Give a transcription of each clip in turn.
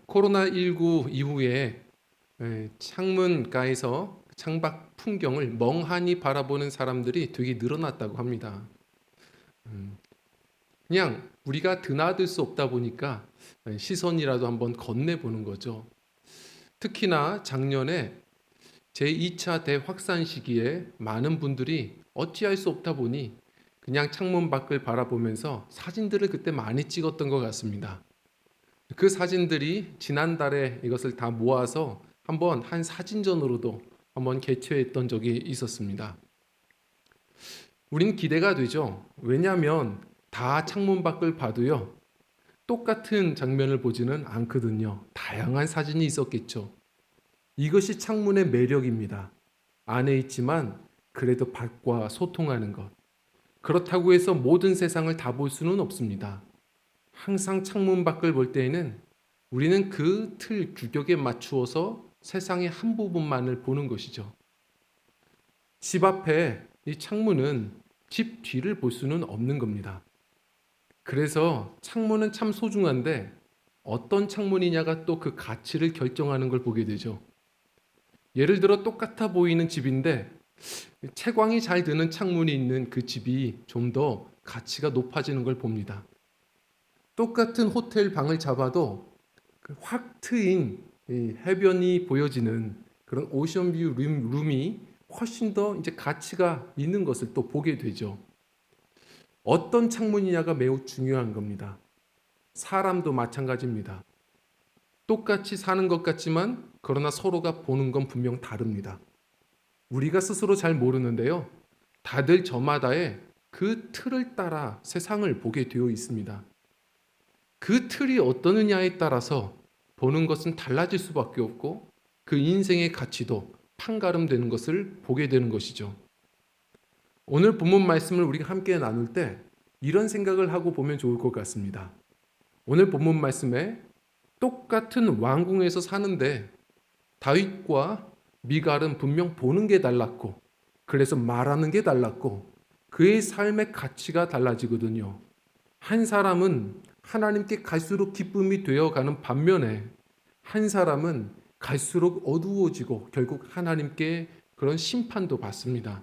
코로나19 이후에 창문가에서 창밖 풍경을 멍하니 바라보는 사람들이 되게 늘어났다고 합니다. 그냥 우리가 드나들 수 없다 보니까 시선이라도 한번 건네보는 거죠. 특히나 작년에 제2차 대확산 시기에 많은 분들이 어찌할 수 없다 보니 그냥 창문 밖을 바라보면서 사진들을 그때 많이 찍었던 것 같습니다. 그 사진들이 지난달에 이것을 다 모아서 한번 한 사진전으로도 한번 개최했던 적이 있었습니다. 우린 기대가 되죠. 왜냐하면 다 창문 밖을 봐도요, 똑같은 장면을 보지는 않거든요. 다양한 사진이 있었겠죠. 이것이 창문의 매력입니다. 안에 있지만 그래도 밖과 소통하는 것. 그렇다고 해서 모든 세상을 다 볼 수는 없습니다. 항상 창문 밖을 볼 때에는 우리는 그 틀 규격에 맞추어서 세상의 한 부분만을 보는 것이죠. 집 앞에 이 창문은 집 뒤를 볼 수는 없는 겁니다. 그래서 창문은 참 소중한데 어떤 창문이냐가 또 그 가치를 결정하는 걸 보게 되죠. 예를 들어 똑같아 보이는 집인데 채광이 잘 드는 창문이 있는 그 집이 좀 더 가치가 높아지는 걸 봅니다. 똑같은 호텔 방을 잡아도 확 트인 해변이 보여지는 그런 오션뷰 룸이 훨씬 더 이제 가치가 있는 것을 또 보게 되죠. 어떤 창문이냐가 매우 중요한 겁니다. 사람도 마찬가지입니다. 똑같이 사는 것 같지만 그러나 서로가 보는 건 분명 다릅니다. 우리가 스스로 잘 모르는데요. 다들 저마다의 그 틀을 따라 세상을 보게 되어 있습니다. 그 틀이 어떠느냐에 따라서 보는 것은 달라질 수밖에 없고 그 인생의 가치도 판가름되는 것을 보게 되는 것이죠. 오늘 본문 말씀을 우리가 함께 나눌 때 이런 생각을 하고 보면 좋을 것 같습니다. 오늘 본문 말씀에 똑같은 왕궁에서 사는데 다윗과 미갈은 분명 보는 게 달랐고 그래서 말하는 게 달랐고 그의 삶의 가치가 달라지거든요. 한 사람은 하나님께 갈수록 기쁨이 되어가는 반면에 한 사람은 갈수록 어두워지고 결국 하나님께 그런 심판도 받습니다.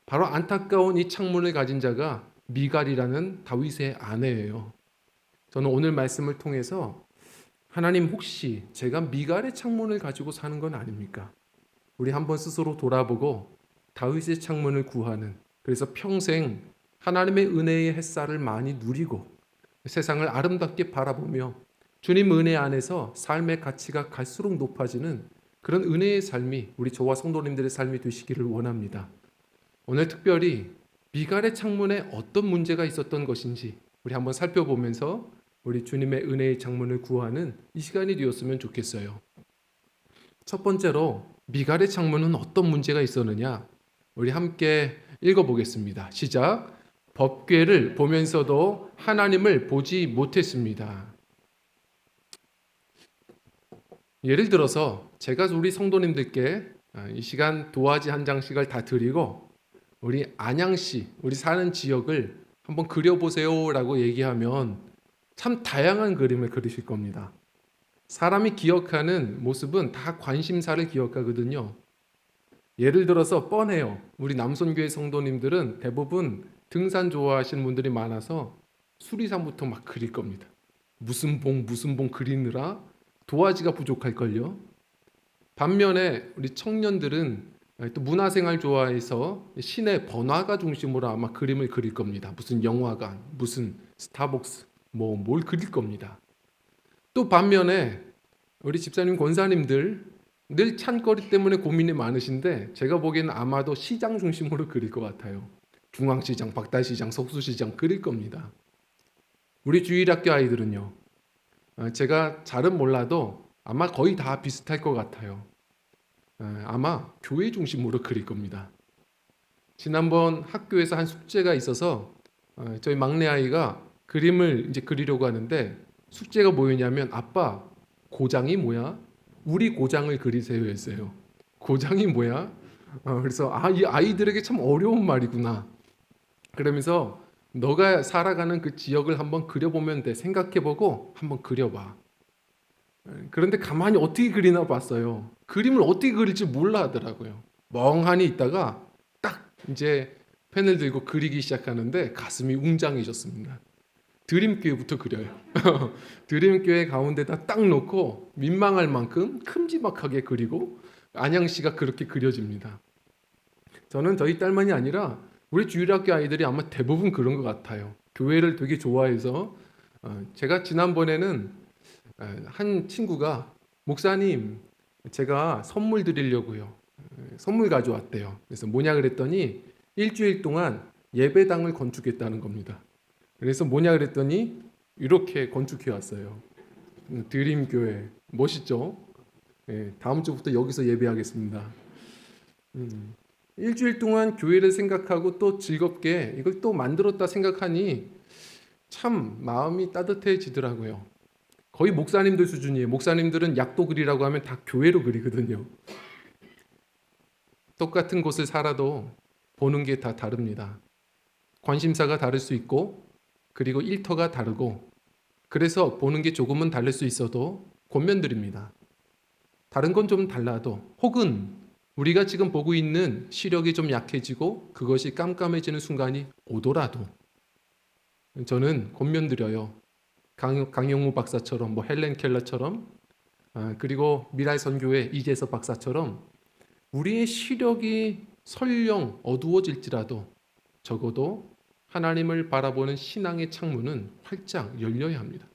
바로 안타까운 이 창문을 가진 자가 미갈이라는 다윗의 아내예요. 저는 오늘 말씀을 통해서 하나님 혹시 제가 미갈의 창문을 가지고 사는 건 아닙니까? 우리 한번 스스로 돌아보고 다윗의 창문을 구하는, 그래서 평생 하나님의 은혜의 햇살을 많이 누리고 세상을 아름답게 바라보며 주님 은혜 안에서 삶의 가치가 갈수록 높아지는 그런 은혜의 삶이 우리 저와 성도님들의 삶이 되시기를 원합니다. 오늘 특별히 미갈의 창문에 어떤 문제가 있었던 것인지 우리 한번 살펴보면서 우리 주님의 은혜의 창문을 구하는 이 시간이 되었으면 좋겠어요. 첫 번째로 미갈의 창문은 어떤 문제가 있었느냐? 우리 함께 읽어보겠습니다. 시작. 법궤를 보면서도 하나님을 보지 못했습니다. 예를 들어서 제가 우리 성도님들께 이 시간 도화지 한 장씩을 다 드리고 우리 안양시, 우리 사는 지역을 한번 그려보세요라고 얘기하면 참 다양한 그림을 그리실 겁니다. 사람이 기억하는 모습은 다 관심사를 기억하거든요. 예를 들어서 뻔해요. 우리 남선교회 성도님들은 대부분 등산 좋아하시는 분들이 많아서 수리산부터 막 그릴 겁니다. 무슨 봉 그리느라 도화지가 부족할걸요. 반면에 우리 청년들은 또 문화생활 좋아해서 시내 번화가 중심으로 아마 그림을 그릴 겁니다. 무슨 영화관, 무슨 스타벅스, 뭘 그릴 겁니다. 또 반면에 우리 집사님 권사님들 늘 찬거리 때문에 고민이 많으신데 제가 보기에는 아마도 시장 중심으로 그릴 것 같아요. 중앙시장, 박달시장, 석수시장 그릴 겁니다. 우리 주일학교 아이들은요. 제가 잘은 몰라도 아마 거의 다 비슷할 것 같아요. 아마 교회 중심으로 그릴 겁니다. 지난번 학교에서 한 숙제가 있어서 저희 막내 아이가 그림을 이제 그리려고 하는데 숙제가 뭐였냐면 아빠 고장이 뭐야? 우리 고장을 그리세요 했어요. 고장이 뭐야? 그래서 이 아이들에게 참 어려운 말이구나. 그러면서 너가 살아가는 그 지역을 한번 그려보면 돼. 생각해보고 한번 그려봐. 그런데 가만히 어떻게 그리나 봤어요. 그림을 어떻게 그릴지 몰라 하더라고요. 멍하니 있다가 딱 이제 펜을 들고 그리기 시작하는데 가슴이 웅장해졌습니다. 드림교회부터 그려요. 드림교회 가운데다 딱 놓고 민망할 만큼 큼지막하게 그리고 안양시가 그렇게 그려집니다. 저는 저희 딸만이 아니라 우리 주일학교 아이들이 아마 대부분 그런 것 같아요. 교회를 되게 좋아해서 제가 지난번에는 한 친구가 목사님 제가 선물 드리려고요. 선물 가져왔대요. 그래서 뭐냐 그랬더니 일주일 동안 예배당을 건축했다는 겁니다. 그래서 뭐냐 그랬더니 이렇게 건축해 왔어요. 드림교회 멋있죠? 다음 주부터 여기서 예배하겠습니다. 일주일 동안 교회를 생각하고 또 즐겁게 이걸 또 만들었다 생각하니 참 마음이 따뜻해지더라고요. 거의 목사님들 수준이에요. 목사님들은 약도 그리라고 하면 다 교회로 그리거든요. 똑같은 곳을 살아도 보는 게 다 다릅니다. 관심사가 다를 수 있고 그리고 일터가 다르고 그래서 보는 게 조금은 다를 수 있어도 권면드립니다. 다른 건 좀 달라도 혹은 우리가 지금 보고 있는 시력이 좀 약해지고 그것이 깜깜해지는 순간이 오더라도 저는 권면드려요. 강영우 박사처럼 헬렌 켈러처럼 그리고 미랄 선교회 이재석 박사처럼 우리의 시력이 설령 어두워질지라도 적어도 하나님을 바라보는 신앙의 창문은 활짝 열려야 합니다.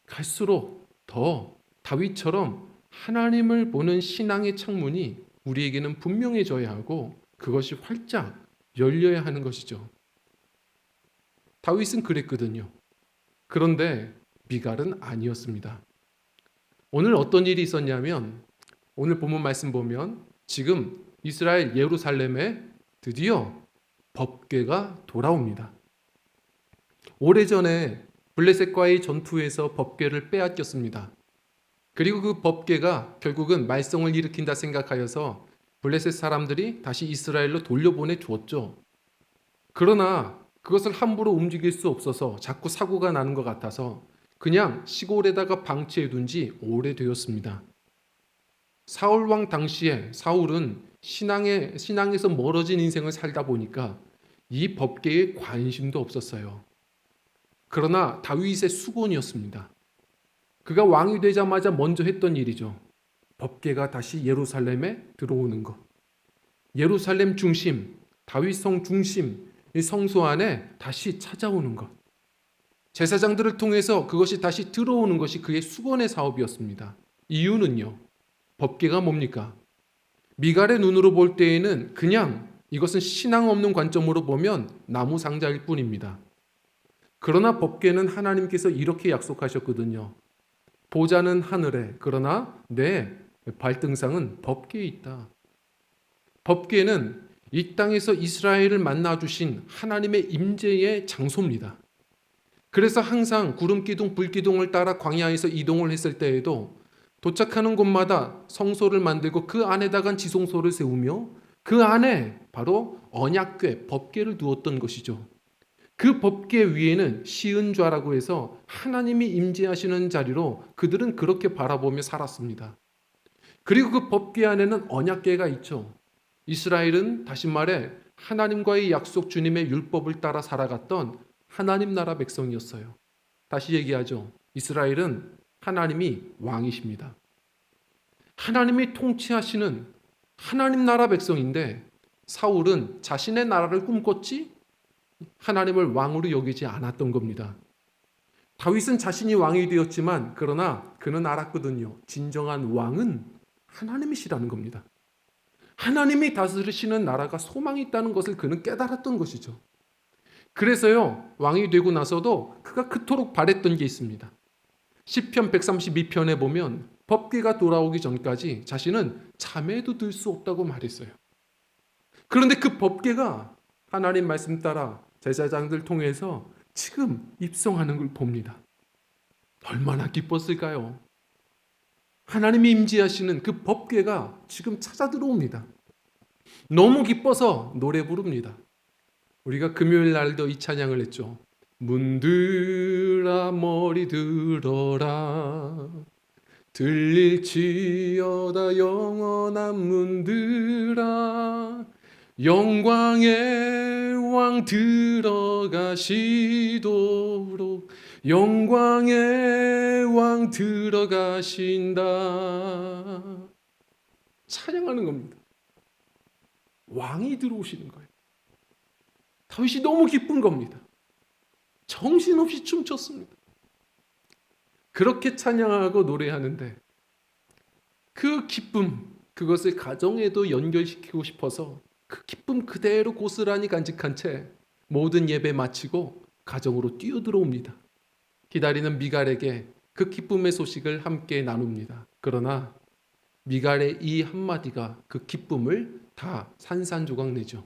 갈수록 더 다윗처럼 하나님을 보는 신앙의 창문이 우리에게는 분명해져야 하고 그것이 활짝 열려야 하는 것이죠. 다윗은 그랬거든요. 그런데 미갈은 아니었습니다. 오늘 어떤 일이 있었냐면 오늘 본문 말씀 보면 지금 이스라엘 예루살렘에 드디어 법궤가 돌아옵니다. 오래전에 블레셋과의 전투에서 법궤를 빼앗겼습니다. 그리고 그 법궤가 결국은 말썽을 일으킨다 생각하여서 블레셋 사람들이 다시 이스라엘로 돌려보내 주었죠. 그러나 그것을 함부로 움직일 수 없어서 자꾸 사고가 나는 것 같아서 그냥 시골에다가 방치해 둔 지 오래되었습니다. 사울 왕 당시에 사울은 신앙에서 멀어진 인생을 살다 보니까 이 법궤에 관심도 없었어요. 그러나 다윗의 수건이었습니다. 그가 왕이 되자마자 먼저 했던 일이죠. 법궤가 다시 예루살렘에 들어오는 것. 예루살렘 중심, 다윗성 중심, 이 성소 안에 다시 찾아오는 것. 제사장들을 통해서 그것이 다시 들어오는 것이 그의 수건의 사업이었습니다. 이유는요. 법궤가 뭡니까? 미갈의 눈으로 볼 때에는 그냥 이것은 신앙 없는 관점으로 보면 나무 상자일 뿐입니다. 그러나 법궤는 하나님께서 이렇게 약속하셨거든요. 보좌는 하늘에 그러나 내 발등상은 법궤에 있다. 법궤는 이 땅에서 이스라엘을 만나주신 하나님의 임재의 장소입니다. 그래서 항상 구름기둥, 불기둥을 따라 광야에서 이동을 했을 때에도 도착하는 곳마다 성소를 만들고 그 안에다가 지성소를 세우며 그 안에 바로 언약궤, 법궤를 두었던 것이죠. 그 법궤 위에는 시은좌라고 해서 하나님이 임재하시는 자리로 그들은 그렇게 바라보며 살았습니다. 그리고 그 법궤 안에는 언약궤가 있죠. 이스라엘은 다시 말해 하나님과의 약속 주님의 율법을 따라 살아갔던 하나님 나라 백성이었어요. 다시 얘기하죠. 이스라엘은 하나님이 왕이십니다. 하나님이 통치하시는 하나님 나라 백성인데 사울은 자신의 나라를 꿈꿨지 하나님을 왕으로 여기지 않았던 겁니다. 다윗은 자신이 왕이 되었지만 그러나 그는 알았거든요. 진정한 왕은 하나님이시라는 겁니다. 하나님이 다스리시는 나라가 소망이 있다는 것을 그는 깨달았던 것이죠. 그래서요 왕이 되고 나서도 그가 그토록 바랬던 게 있습니다. 시편 132편에 보면 법궤가 돌아오기 전까지 자신은 잠에도 들 수 없다고 말했어요. 그런데 그 법궤가 하나님 말씀 따라 제사장들 통해서 지금 입성하는 걸 봅니다. 얼마나 기뻤을까요? 하나님이 임재하시는 그 법궤가 지금 찾아 들어옵니다. 너무 기뻐서 노래 부릅니다. 우리가 금요일 날도 이 찬양을 했죠. 문들아 머리 들어라 들릴지어다 영원한 문들아 영광의 왕 들어가시도록 영광의 왕 들어가신다. 찬양하는 겁니다. 왕이 들어오시는 거예요. 다윗이 너무 기쁜 겁니다. 정신없이 춤췄습니다. 그렇게 찬양하고 노래하는데 그 기쁨, 그것을 가정에도 연결시키고 싶어서 그 기쁨 그대로 고스란히 간직한 채 모든 예배 마치고 가정으로 뛰어들어옵니다. 기다리는 미갈에게 그 기쁨의 소식을 함께 나눕니다. 그러나 미갈의 이 한마디가 그 기쁨을 다 산산조각 내죠.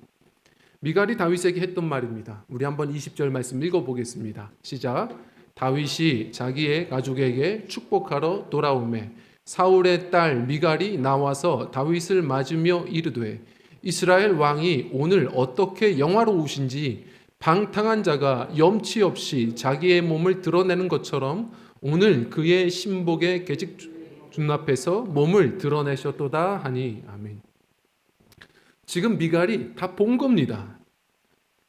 미갈이 다윗에게 했던 말입니다. 우리 한번 20절 말씀 읽어보겠습니다. 시작. 다윗이 자기의 가족에게 축복하러 돌아오매 사울의 딸 미갈이 나와서 다윗을 맞으며 이르되 이스라엘 왕이 오늘 어떻게 영화로우신지 방탕한 자가 염치 없이 자기의 몸을 드러내는 것처럼 오늘 그의 신복의 계집 준 앞에서 몸을 드러내셨도다 하니. 아멘. 지금 미갈이 다 본 겁니다.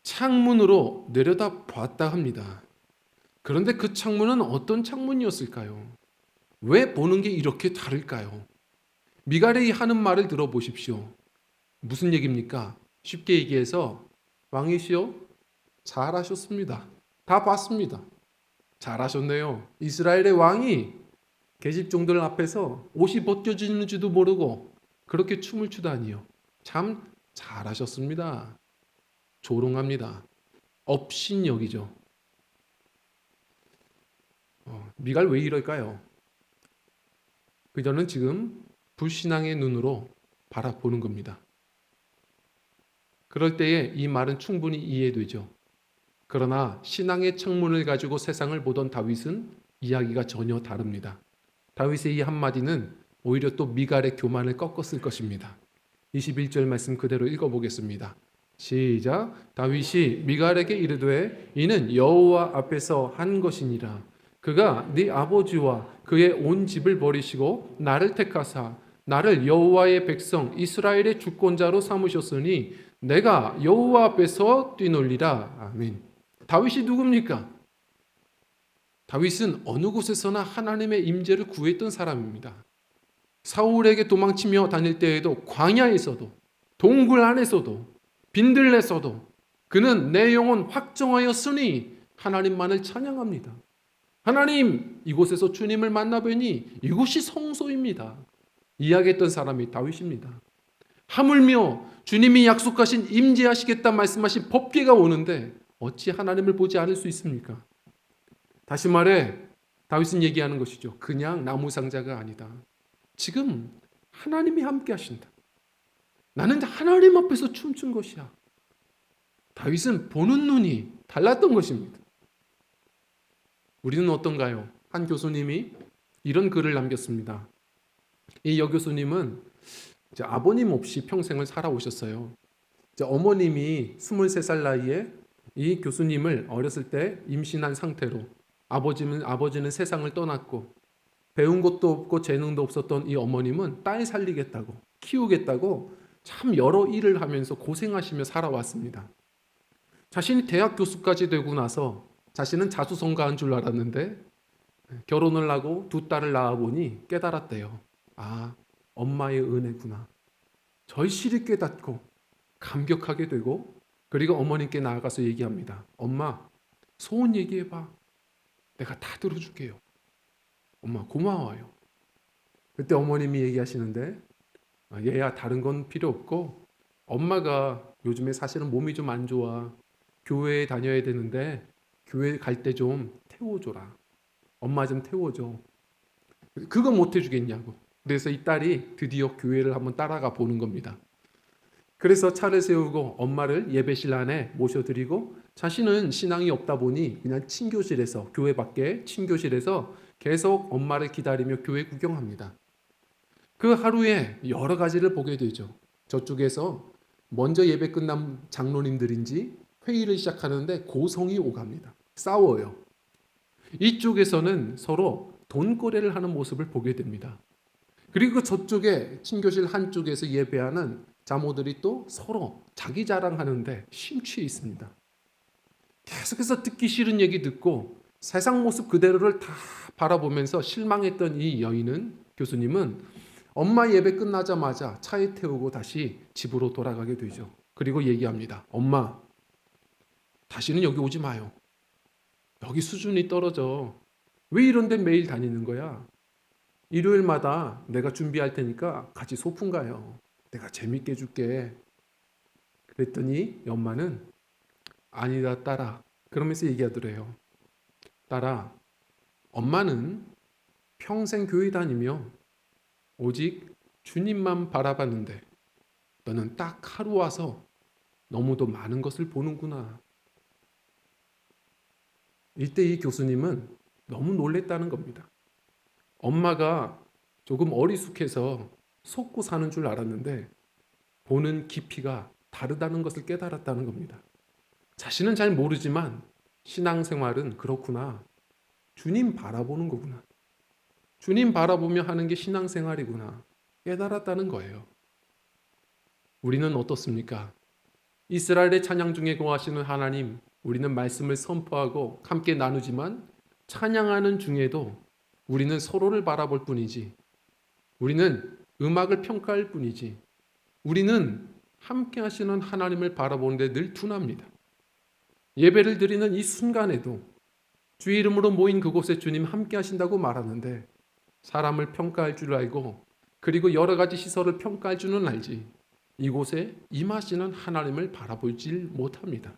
창문으로 내려다 봤다 합니다. 그런데 그 창문은 어떤 창문이었을까요? 왜 보는 게 이렇게 다를까요? 미갈이 하는 말을 들어보십시오. 무슨 얘기입니까? 쉽게 얘기해서 왕이시여 잘하셨습니다. 다 봤습니다. 잘하셨네요. 이스라엘의 왕이 계집종들 앞에서 옷이 벗겨지는지도 모르고 그렇게 춤을 추다니요. 참 잘하셨습니다. 조롱합니다. 업신여기죠. 미갈 왜 이럴까요? 그녀는 지금 불신앙의 눈으로 바라보는 겁니다. 그럴 때에 이 말은 충분히 이해되죠. 그러나 신앙의 창문을 가지고 세상을 보던 다윗은 이야기가 전혀 다릅니다. 다윗의 이 한마디는 오히려 또 미갈의 교만을 꺾었을 것입니다. 21절 말씀 그대로 읽어보겠습니다. 시작. 다윗이 미갈에게 이르되 이는 여호와 앞에서 한 것이니라. 그가 네 아버지와 그의 온 집을 버리시고 나를 택하사 나를 여호와의 백성 이스라엘의 주권자로 삼으셨으니 내가 여호와 앞에서 뛰놀리라. 아멘. 다윗이 누굽니까? 다윗은 어느 곳에서나 하나님의 임재를 구했던 사람입니다. 사울에게 도망치며 다닐 때에도 광야에서도 동굴 안에서도 빈들레서도 그는 내 영혼 확정하였으니 하나님만을 찬양합니다. 하나님, 이곳에서 주님을 만나 뵈니 이곳이 성소입니다. 이야기했던 사람이 다윗입니다. 하물며 주님이 약속하신 임재하시겠다 말씀하신 법궤가 오는데 어찌 하나님을 보지 않을 수 있습니까? 다시 말해 다윗은 얘기하는 것이죠. 그냥 나무 상자가 아니다. 지금 하나님이 함께 하신다. 나는 하나님 앞에서 춤춘 것이야. 다윗은 보는 눈이 달랐던 것입니다. 우리는 어떤가요? 한 교수님이 이런 글을 남겼습니다. 이 여교수님은 이제 아버님 없이 평생을 살아오셨어요. 이제 어머님이 23살 나이에 이 교수님을 어렸을 때 임신한 상태로 아버지는 세상을 떠났고 배운 것도 없고 재능도 없었던 이 어머님은 딸 살리겠다고 키우겠다고 참 여러 일을 하면서 고생하시며 살아왔습니다. 자신이 대학 교수까지 되고 나서 자신은 자수성가한 줄 알았는데 결혼을 하고 두 딸을 낳아보니 깨달았대요. 아, 엄마의 은혜구나. 절실히 깨닫고 감격하게 되고 그리고 어머님께 나아가서 얘기합니다. 엄마, 소원 얘기해봐. 내가 다 들어줄게요. 엄마 고마워요. 그때 어머님이 얘기하시는데 얘야 다른 건 필요 없고 엄마가 요즘에 사실은 몸이 좀 안 좋아. 교회에 다녀야 되는데 교회 갈 때 좀 태워줘라. 엄마 좀 태워줘. 그거 못 해주겠냐고. 그래서 이 딸이 드디어 교회를 한번 따라가 보는 겁니다. 그래서 차를 세우고 엄마를 예배실 안에 모셔드리고 자신은 신앙이 없다 보니 그냥 친교실에서, 교회 밖에 친교실에서 계속 엄마를 기다리며 교회 구경합니다. 그 하루에 여러 가지를 보게 되죠. 저쪽에서 먼저 예배 끝난 장로님들인지 회의를 시작하는데 고성이 오갑니다. 싸워요. 이쪽에서는 서로 돈거래를 하는 모습을 보게 됩니다. 그리고 저쪽에 친교실 한쪽에서 예배하는 자모들이 또 서로 자기 자랑하는데 심취해 있습니다. 계속해서 듣기 싫은 얘기 듣고 세상 모습 그대로를 다 바라보면서 실망했던 이 여인은, 교수님은 엄마 예배 끝나자마자 차에 태우고 다시 집으로 돌아가게 되죠. 그리고 얘기합니다. 엄마, 다시는 여기 오지 마요. 여기 수준이 떨어져. 왜 이런 데 매일 다니는 거야? 일요일마다 내가 준비할 테니까 같이 소풍 가요. 내가 재밌게 해줄게. 그랬더니 엄마는 아니다 딸아. 그러면서 얘기하더래요. 딸아, 엄마는 평생 교회 다니며 오직 주님만 바라봤는데 너는 딱 하루 와서 너무도 많은 것을 보는구나. 이때 이 교수님은 너무 놀랬다는 겁니다. 엄마가 조금 어리숙해서 속고 사는 줄 알았는데 보는 깊이가 다르다는 것을 깨달았다는 겁니다. 자신은 잘 모르지만 신앙생활은 그렇구나. 주님 바라보는 거구나. 주님 바라보며 하는 게 신앙생활이구나. 깨달았다는 거예요. 우리는 어떻습니까? 이스라엘의 찬양 중에 거하시는 하나님, 우리는 말씀을 선포하고 함께 나누지만 찬양하는 중에도 우리는 서로를 바라볼 뿐이지, 우리는 음악을 평가할 뿐이지, 우리는 함께 하시는 하나님을 바라보는데 늘 둔합니다. 예배를 드리는 이 순간에도 주의 이름으로 모인 그곳에 주님 함께 하신다고 말하는데 사람을 평가할 줄 알고 그리고 여러 가지 시설을 평가할 줄은 알지 이곳에 임하시는 하나님을 바라보질 못합니다.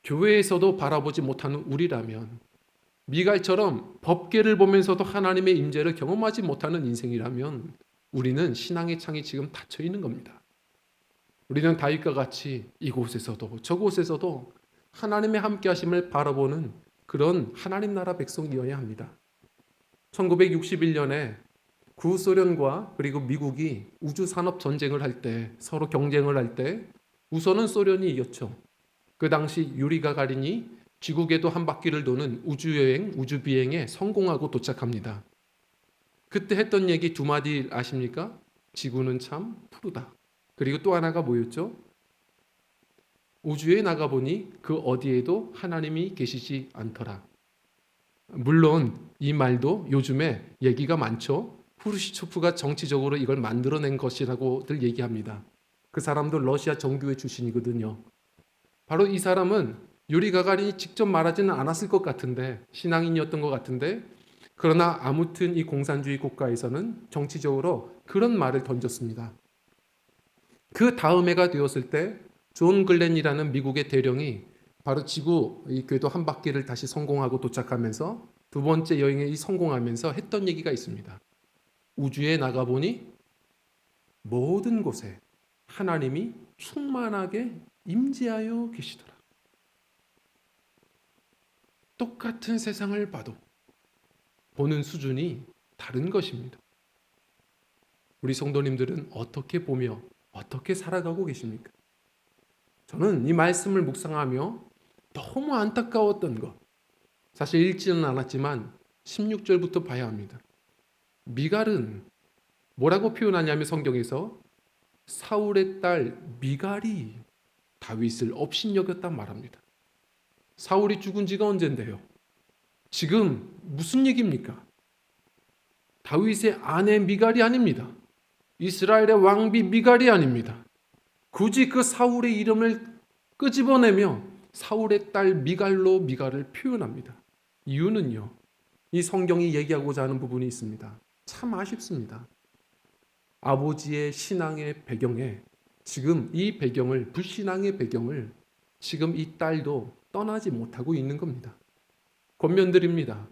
교회에서도 바라보지 못하는 우리라면, 미갈처럼 법궤를 보면서도 하나님의 임재를 경험하지 못하는 인생이라면 우리는 신앙의 창이 지금 닫혀 있는 겁니다. 우리는 다윗과 같이 이곳에서도 저곳에서도 하나님의 함께하심을 바라보는 그런 하나님 나라 백성이어야 합니다. 1961년에 구소련과 그리고 미국이 우주산업 전쟁을 할 때, 서로 경쟁을 할 때 우선은 소련이 이겼죠. 그 당시 유리 가가린이 지구궤도 한 바퀴를 도는 우주여행, 우주비행에 성공하고 도착합니다. 그때 했던 얘기 두 마디 아십니까? 지구는 참 푸르다. 그리고 또 하나가 뭐였죠? 우주에 나가보니 그 어디에도 하나님이 계시지 않더라. 물론 이 말도 요즘에 얘기가 많죠. 후르시초프가 정치적으로 이걸 만들어낸 것이라고들 얘기합니다. 그 사람도 러시아 정교회 출신이거든요. 바로 이 사람은 유리 가가린이 직접 말하지는 않았을 것 같은데, 신앙인이었던 것 같은데, 그러나 아무튼 이 공산주의 국가에서는 정치적으로 그런 말을 던졌습니다. 그 다음 해가 되었을 때 존 글렌이라는 미국의 대령이 바로 지구 이 궤도 한 바퀴를 다시 성공하고 도착하면서 두 번째 여행에 성공하면서 했던 얘기가 있습니다. 우주에 나가보니 모든 곳에 하나님이 충만하게 임재하여 계시더라. 똑같은 세상을 봐도 보는 수준이 다른 것입니다. 우리 성도님들은 어떻게 보며 어떻게 살아가고 계십니까? 저는 이 말씀을 묵상하며 너무 안타까웠던 것, 사실 읽지는 않았지만 16절부터 봐야 합니다. 미갈은 뭐라고 표현하냐면 성경에서 사울의 딸 미갈이 다윗을 업신여겼단 말합니다. 사울이 죽은 지가 언젠데요? 지금 무슨 얘기입니까? 다윗의 아내 미갈이 아닙니다. 이스라엘의 왕비 미갈이 아닙니다. 굳이 그 사울의 이름을 끄집어내며 사울의 딸 미갈로 미갈을 표현합니다. 이유는요, 이 성경이 얘기하고자 하는 부분이 있습니다. 참 아쉽습니다. 아버지의 신앙의 배경에 지금 이 배경을, 불신앙의 배경을 지금 이 딸도 떠나지 못하고 있는 겁니다. 권면드립니다.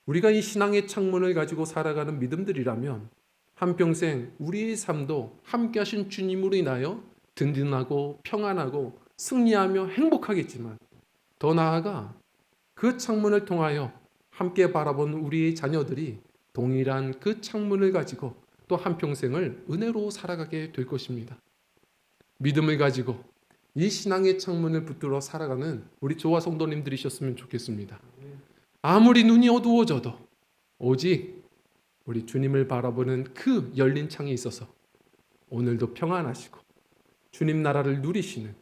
우리가 이 신앙의 창문을 가지고 살아가는 믿음들이라면 한평생 우리의 삶도 함께 하신 주님으로 인하여 든든하고 평안하고 승리하며 행복하겠지만, 더 나아가 그 창문을 통하여 함께 바라본 우리의 자녀들이 동일한 그 창문을 가지고 또 한평생을 은혜로 살아가게 될 것입니다. 믿음을 가지고 이 신앙의 창문을 붙들어 살아가는 우리 조화 성도님들이셨으면 좋겠습니다. 아무리 눈이 어두워져도 오직 우리 주님을 바라보는 그 열린 창이 있어서 오늘도 평안하시고 주님 나라를 누리시는,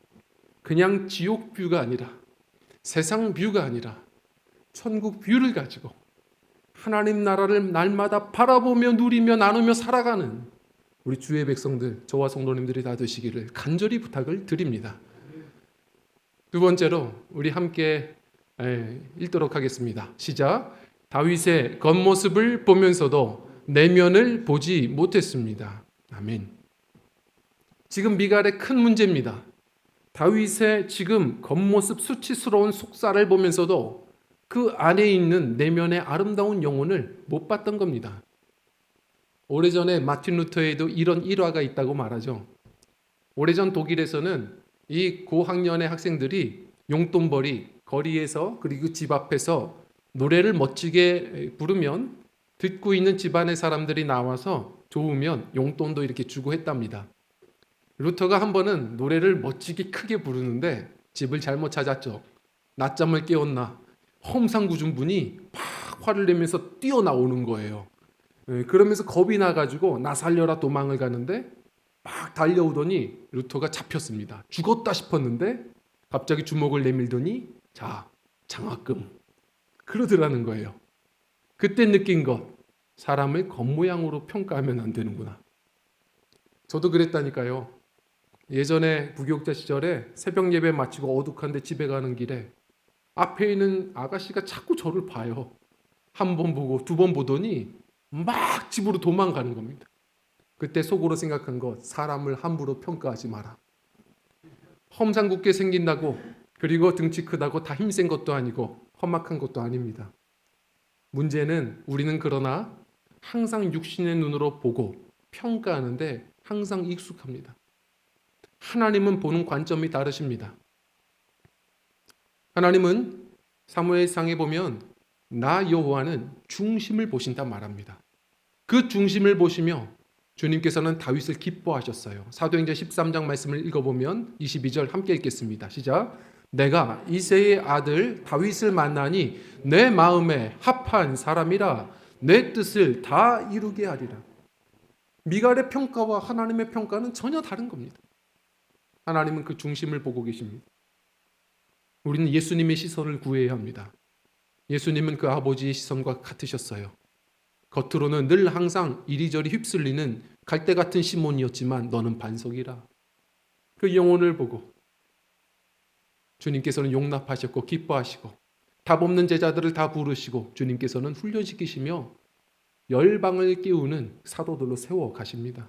그냥 지옥 뷰가 아니라, 세상 뷰가 아니라 천국 뷰를 가지고 하나님 나라를 날마다 바라보며 누리며 나누며 살아가는 우리 주의 백성들, 저와 성도님들이 다 되시기를 간절히 부탁을 드립니다. 두 번째로 우리 함께 읽도록 하겠습니다. 시작. 다윗의 겉모습을 보면서도 내면을 보지 못했습니다. 아멘. 지금 미갈의 큰 문제입니다. 다윗의 지금 겉모습 수치스러운 속살을 보면서도 그 안에 있는 내면의 아름다운 영혼을 못 봤던 겁니다. 오래전에 마틴 루터에도 이런 일화가 있다고 말하죠. 오래전 독일에서는 이 고학년의 학생들이 용돈벌이 거리에서, 그리고 집 앞에서 노래를 멋지게 부르면 듣고 있는 집안의 사람들이 나와서 좋으면 용돈도 이렇게 주고 했답니다. 루터가 한 번은 노래를 멋지게 크게 부르는데 집을 잘못 찾았죠. 낮잠을 깨웠나 험상궂은 분이 막 화를 내면서 뛰어나오는 거예요. 그러면서 겁이 나가지고 나 살려라 도망을 가는데 막 달려오더니 루터가 잡혔습니다. 죽었다 싶었는데 갑자기 주먹을 내밀더니 자, 장학금, 그러더라는 거예요. 그때 느낀 것, 사람을 겉모양으로 평가하면 안 되는구나. 저도 그랬다니까요. 예전에 부교육자 시절에 새벽 예배 마치고 어둑한데 집에 가는 길에 앞에 있는 아가씨가 자꾸 저를 봐요. 한 번 보고 두 번 보더니 막 집으로 도망가는 겁니다. 그때 속으로 생각한 것, 사람을 함부로 평가하지 마라. 험상궂게 생긴다고, 그리고 등치 크다고 다 힘센 것도 아니고 험악한 것도 아닙니다. 문제는 우리는 그러나 항상 육신의 눈으로 보고 평가하는데 항상 익숙합니다. 하나님은 보는 관점이 다르십니다. 하나님은 사무엘상에 보면 나 여호와는 중심을 보신다 말합니다. 그 중심을 보시며 주님께서는 다윗을 기뻐하셨어요. 사도행전 13장 말씀을 읽어보면 22절 함께 읽겠습니다. 시작. 내가 이새의 아들 다윗을 만나니 내 마음에 합한 사람이라 내 뜻을 다 이루게 하리라. 미갈의 평가와 하나님의 평가는 전혀 다른 겁니다. 하나님은 그 중심을 보고 계십니다. 우리는 예수님의 시선을 구해야 합니다. 예수님은 그 아버지의 시선과 같으셨어요. 겉으로는 늘 항상 이리저리 휩쓸리는 갈대 같은 시몬이었지만 너는 반석이라. 그 영혼을 보고 주님께서는 용납하셨고 기뻐하시고 답 없는 제자들을 다 부르시고 주님께서는 훈련시키시며 열방을 깨우는 사도들로 세워 가십니다.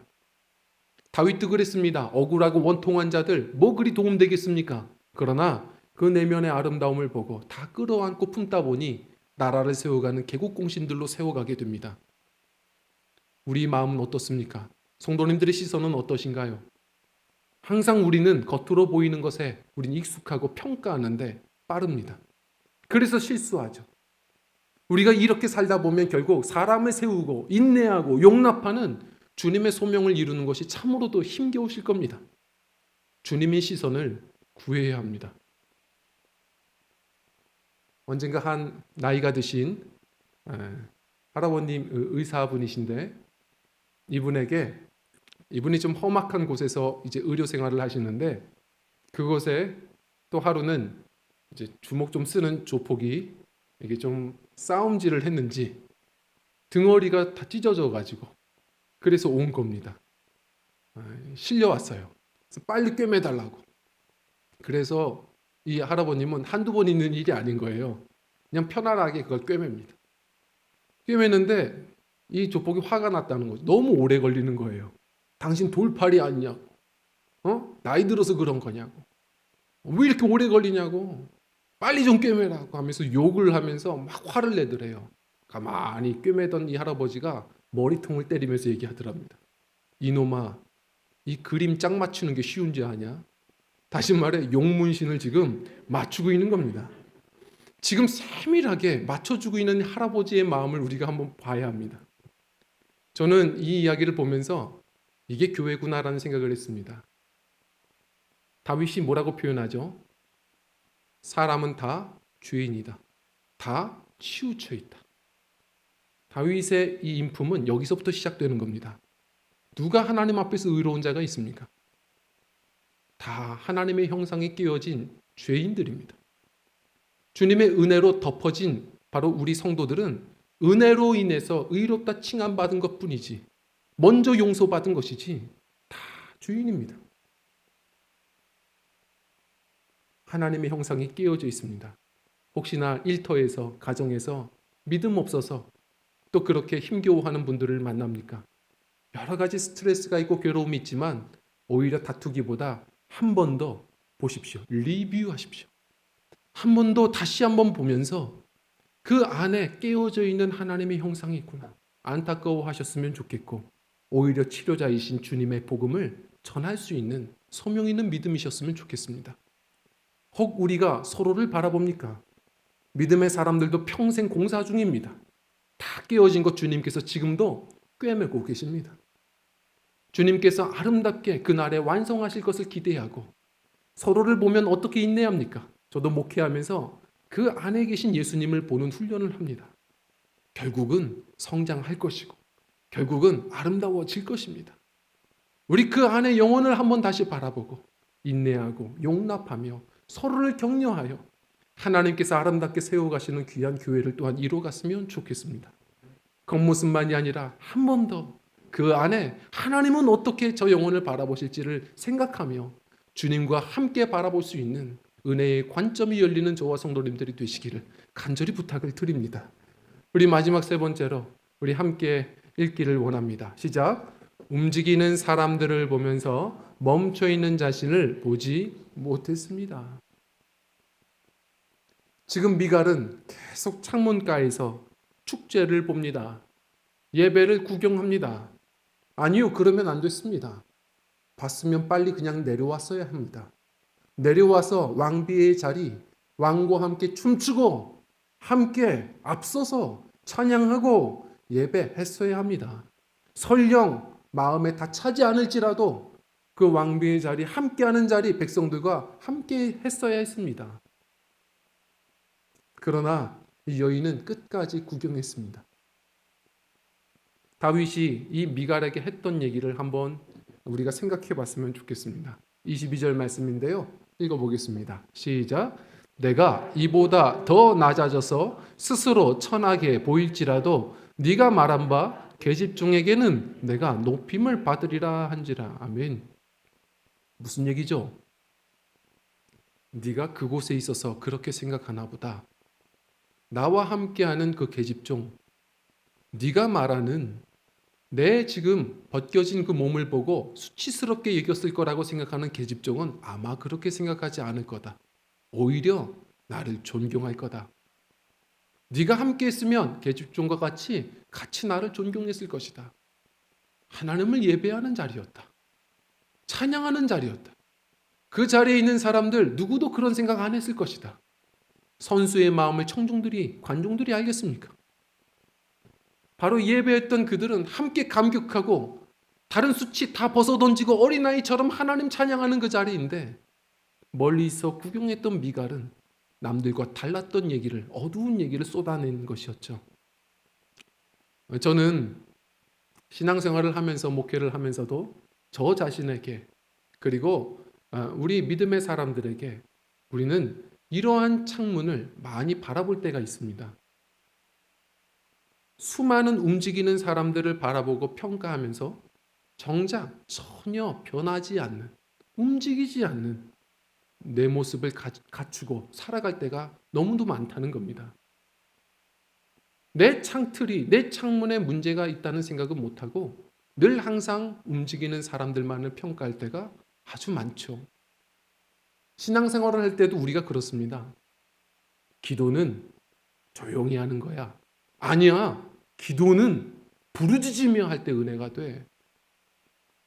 다윗도 그랬습니다. 억울하고 원통한 자들 뭐 그리 도움되겠습니까? 그러나 그 내면의 아름다움을 보고 다 끌어안고 품다 보니 나라를 세워가는 개국공신들로 세워가게 됩니다. 우리 마음은 어떻습니까? 성도님들의 시선은 어떠신가요? 항상 우리는 겉으로 보이는 것에 우리는 익숙하고 평가하는데 빠릅니다. 그래서 실수하죠. 우리가 이렇게 살다 보면 결국 사람을 세우고 인내하고 용납하는 주님의 소명을 이루는 것이 참으로도 힘겨우실 겁니다. 주님의 시선을 구해야 합니다. 언젠가 한 나이가 드신 할아버님 의사분이신데 이분이 좀 험악한 곳에서 이제 의료 생활을 하시는데 그곳에 또 하루는 이제 주먹 좀 쓰는 조폭이 이게 좀 싸움질을 했는지 등어리가 다 찢어져 가지고 그래서 온 겁니다. 실려왔어요. 그래서 빨리 꿰매달라고. 그래서 이 할아버님은 한두 번 있는 일이 아닌 거예요. 그냥 편안하게 그걸 꿰맵니다. 꿰매는데 이 조폭이 화가 났다는 거죠. 너무 오래 걸리는 거예요. 당신 돌팔이 아니냐고. 나이 들어서 그런 거냐고. 왜 이렇게 오래 걸리냐고. 빨리 좀 꿰매라고 하면서 욕을 하면서 막 화를 내더래요. 가만히 꿰매던 이 할아버지가 머리통을 때리면서 얘기하더랍니다. 이놈아, 이 그림 짝 맞추는 게 쉬운지 아냐? 다시 말해 용문신을 지금 맞추고 있는 겁니다. 지금 세밀하게 맞춰주고 있는 할아버지의 마음을 우리가 한번 봐야 합니다. 저는 이 이야기를 보면서 이게 교회구나라는 생각을 했습니다. 다윗이 뭐라고 표현하죠? 사람은 다 죄인이다. 다 치우쳐 있다. 다윗의 이 인품은 여기서부터 시작되는 겁니다. 누가 하나님 앞에서 의로운 자가 있습니까? 다 하나님의 형상이 끼워진 죄인들입니다. 주님의 은혜로 덮어진 바로 우리 성도들은 은혜로 인해서 의롭다 칭함받은 것뿐이지, 먼저 용서받은 것이지 다 죄인입니다. 하나님의 형상이 끼워져 있습니다. 혹시나 일터에서, 가정에서 믿음 없어서 또 그렇게 힘겨워하는 분들을 만납니까? 여러 가지 스트레스가 있고 괴로움이 있지만 오히려 다투기보다 한 번 더 보십시오. 리뷰하십시오. 한 번 더 다시 한번 보면서 그 안에 깨어져 있는 하나님의 형상이 있구나. 안타까워하셨으면 좋겠고 오히려 치료자이신 주님의 복음을 전할 수 있는 소명 있는 믿음이셨으면 좋겠습니다. 혹 우리가 서로를 바라봅니까? 믿음의 사람들도 평생 공사 중입니다. 다 깨어진 것 주님께서 지금도 꿰매고 계십니다. 주님께서 아름답게 그날에 완성하실 것을 기대하고 서로를 보면 어떻게 인내합니까? 저도 목회하면서 그 안에 계신 예수님을 보는 훈련을 합니다. 결국은 성장할 것이고 결국은 아름다워질 것입니다. 우리 그 안에 영혼을 한번 다시 바라보고 인내하고 용납하며 서로를 격려하여 하나님께서 아름답게 세워가시는 귀한 교회를 또한 이루어갔으면 좋겠습니다. 겉모습만이 아니라 한 번 더 그 안에 하나님은 어떻게 저 영혼을 바라보실지를 생각하며 주님과 함께 바라볼 수 있는 은혜의 관점이 열리는 저와 성도님들이 되시기를 간절히 부탁을 드립니다. 우리 마지막 세 번째로 우리 함께 읽기를 원합니다. 시작. 움직이는 사람들을 보면서 멈춰있는 자신을 보지 못했습니다. 지금 미갈은 계속 창문가에서 축제를 봅니다. 예배를 구경합니다. 아니요, 그러면 안 됐습니다. 봤으면 빨리 그냥 내려왔어야 합니다. 내려와서 왕비의 자리, 왕과 함께 춤추고 함께 앞서서 찬양하고 예배했어야 합니다. 설령 마음에 다 차지 않을지라도 그 왕비의 자리, 함께하는 자리, 백성들과 함께 했어야 했습니다. 그러나 이 여인은 끝까지 구경했습니다. 다윗이 이 미갈에게 했던 얘기를 한번 우리가 생각해 봤으면 좋겠습니다. 22절 말씀인데요. 읽어보겠습니다. 시작. 내가 이보다 더 낮아져서 스스로 천하게 보일지라도 네가 말한 바 계집종에게는 내가 높임을 받으리라 한지라. 아멘. 무슨 얘기죠? 네가 그곳에 있어서 그렇게 생각하나 보다. 나와 함께하는 그 계집종, 네가 말하는 내 지금 벗겨진 그 몸을 보고 수치스럽게 여겼을 거라고 생각하는 계집종은 아마 그렇게 생각하지 않을 거다. 오히려 나를 존경할 거다. 네가 함께 했으면 계집종과 같이 나를 존경했을 것이다. 하나님을 예배하는 자리였다. 찬양하는 자리였다. 그 자리에 있는 사람들 누구도 그런 생각 안 했을 것이다. 선수의 마음을 관중들이 알겠습니까? 바로 예배했던 그들은 함께 감격하고 다른 수치 다 벗어던지고 어린아이처럼 하나님 찬양하는 그 자리인데 멀리서 구경했던 미갈은 남들과 달랐던 얘기를, 어두운 얘기를 쏟아낸 것이었죠. 저는 신앙생활을 하면서 목회를 하면서도 저 자신에게 그리고 우리 믿음의 사람들에게 우리는 이러한 창문을 많이 바라볼 때가 있습니다. 수많은 움직이는 사람들을 바라보고 평가하면서 정작 전혀 변하지 않는, 움직이지 않는 내 모습을 갖추고 살아갈 때가 너무도 많다는 겁니다. 내 창틀이, 내 창문에 문제가 있다는 생각은 못하고 늘 항상 움직이는 사람들만을 평가할 때가 아주 많죠. 신앙생활을 할 때도 우리가 그렇습니다. 기도는 조용히 하는 거야. 아니야. 기도는 부르짖으며 할 때 은혜가 돼.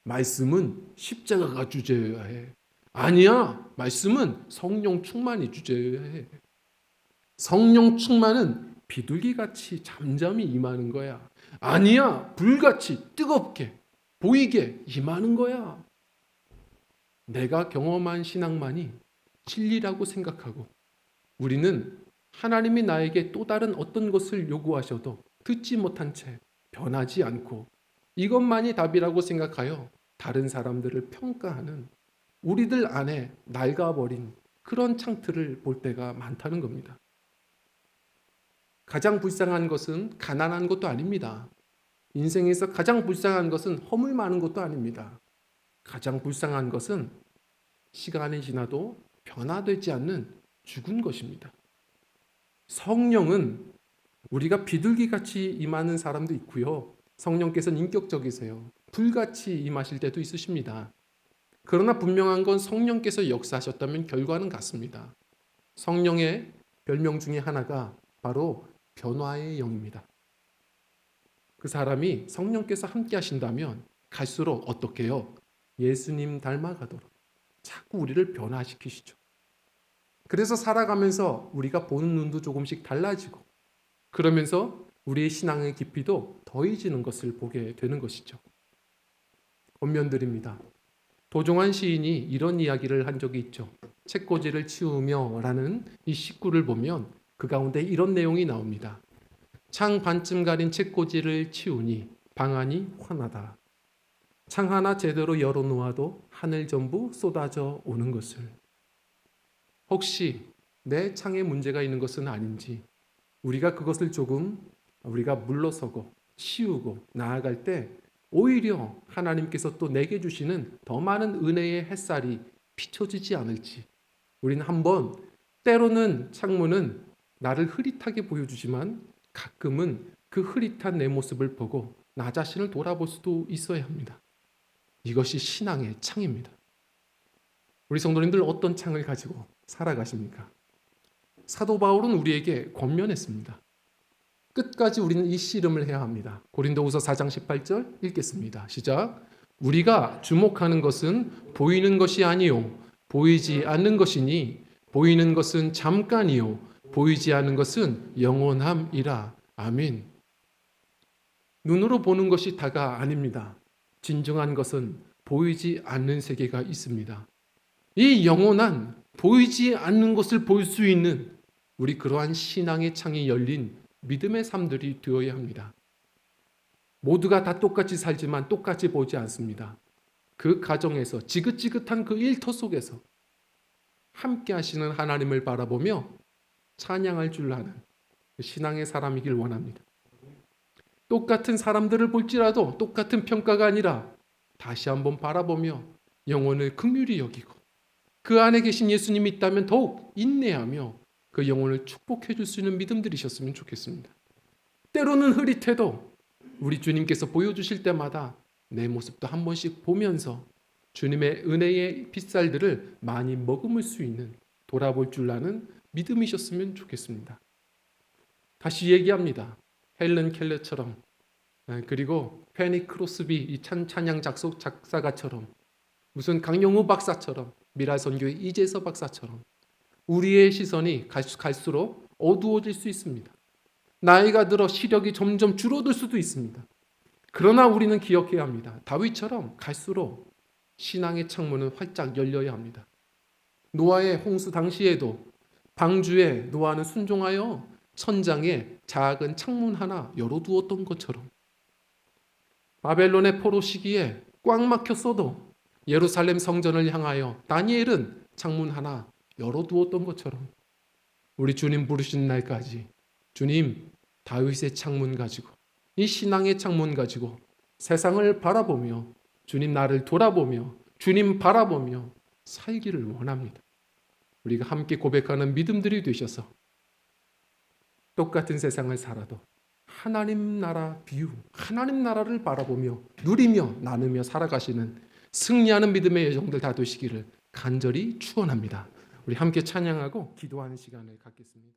말씀은 십자가가 주제여야 해. 아니야. 말씀은 성령 충만이 주제여야 해. 성령 충만은 비둘기같이 잠잠히 임하는 거야. 아니야. 불같이 뜨겁게 보이게 임하는 거야. 내가 경험한 신앙만이 진리라고 생각하고 우리는 하나님이 나에게 또 다른 어떤 것을 요구하셔도 듣지 못한 채 변하지 않고 이것만이 답이라고 생각하여 다른 사람들을 평가하는 우리들 안에 낡아버린 그런 창틀을 볼 때가 많다는 겁니다. 가장 불쌍한 것은 가난한 것도 아닙니다. 인생에서 가장 불쌍한 것은 허물 많은 것도 아닙니다. 가장 불쌍한 것은 시간이 지나도 변화되지 않는 죽은 것입니다. 성령은 우리가 비둘기같이 임하는 사람도 있고요. 성령께서는 인격적이세요. 불같이 임하실 때도 있으십니다. 그러나 분명한 건 성령께서 역사하셨다면 결과는 같습니다. 성령의 별명 중에 하나가 바로 변화의 영입니다. 그 사람이 성령께서 함께 하신다면 갈수록 어떻게 해요? 예수님 닮아가도록 자꾸 우리를 변화시키시죠. 그래서 살아가면서 우리가 보는 눈도 조금씩 달라지고 그러면서 우리의 신앙의 깊이도 더해지는 것을 보게 되는 것이죠. 권면드립니다. 도종환 시인이 이런 이야기를 한 적이 있죠. 책꽂이를 치우며 라는 이 식구를 보면 그 가운데 이런 내용이 나옵니다. 창 반쯤 가린 책꽂이를 치우니 방안이 환하다. 창 하나 제대로 열어놓아도 하늘 전부 쏟아져 오는 것을. 혹시 내 창에 문제가 있는 것은 아닌지 우리가 그것을 조금 우리가 물러서고 치우고 나아갈 때 오히려 하나님께서 또 내게 주시는 더 많은 은혜의 햇살이 비춰지지 않을지 우리는 한번 때로는 창문은 나를 흐릿하게 보여주지만 가끔은 그 흐릿한 내 모습을 보고 나 자신을 돌아볼 수도 있어야 합니다. 이것이 신앙의 창입니다. 우리 성도님들 어떤 창을 가지고 살아가십니까? 사도 바울은 우리에게 권면했습니다. 끝까지 우리는 이 씨름을 해야 합니다. 고린도후서 4장 18절 읽겠습니다. 시작. 우리가 주목하는 것은 보이는 것이 아니요 보이지 않는 것이니 보이는 것은 잠깐이요 보이지 않는 것은 영원함이라. 아멘. 눈으로 보는 것이 다가 아닙니다. 진정한 것은 보이지 않는 세계가 있습니다. 이 영원한 보이지 않는 것을 볼 수 있는 우리 그러한 신앙의 창이 열린 믿음의 삶들이 되어야 합니다. 모두가 다 똑같이 살지만 똑같이 보지 않습니다. 그 가정에서 지긋지긋한 그 일터 속에서 함께 하시는 하나님을 바라보며 찬양할 줄 아는 신앙의 사람이길 원합니다. 똑같은 사람들을 볼지라도 똑같은 평가가 아니라 다시 한번 바라보며 영혼을 긍휼히 여기고 그 안에 계신 예수님이 있다면 더욱 인내하며 그 영혼을 축복해 줄 수 있는 믿음들이셨으면 좋겠습니다. 때로는 흐릿해도 우리 주님께서 보여주실 때마다 내 모습도 한 번씩 보면서 주님의 은혜의 빗살들을 많이 머금을 수 있는 돌아볼 줄 아는 믿음이셨으면 좋겠습니다. 다시 얘기합니다. 헬렌 켈러처럼 그리고 페니 크로스비 이 찬양 작사가처럼 무슨 강영우 박사처럼 미라선교의 이재서 박사처럼 우리의 시선이 갈수록 어두워질 수 있습니다. 나이가 들어 시력이 점점 줄어들 수도 있습니다. 그러나 우리는 기억해야 합니다. 다윗처럼 갈수록 신앙의 창문은 활짝 열려야 합니다. 노아의 홍수 당시에도 방주에 노아는 순종하여 천장에 작은 창문 하나 열어두었던 것처럼 바벨론의 포로 시기에 꽉 막혔어도 예루살렘 성전을 향하여 다니엘은 창문 하나 열어두었던 것처럼 우리 주님 부르신 날까지 주님 다윗의 창문 가지고 이 신앙의 창문 가지고 세상을 바라보며 주님 나를 돌아보며 주님 바라보며 살기를 원합니다. 우리가 함께 고백하는 믿음들이 되셔서 똑같은 세상을 살아도 하나님 나라 비유, 하나님 나라를 바라보며 누리며 나누며 살아가시는 승리하는 믿음의 여정들 다 되시기를 간절히 축원합니다. 우리 함께 찬양하고 기도하는 시간을 갖겠습니다.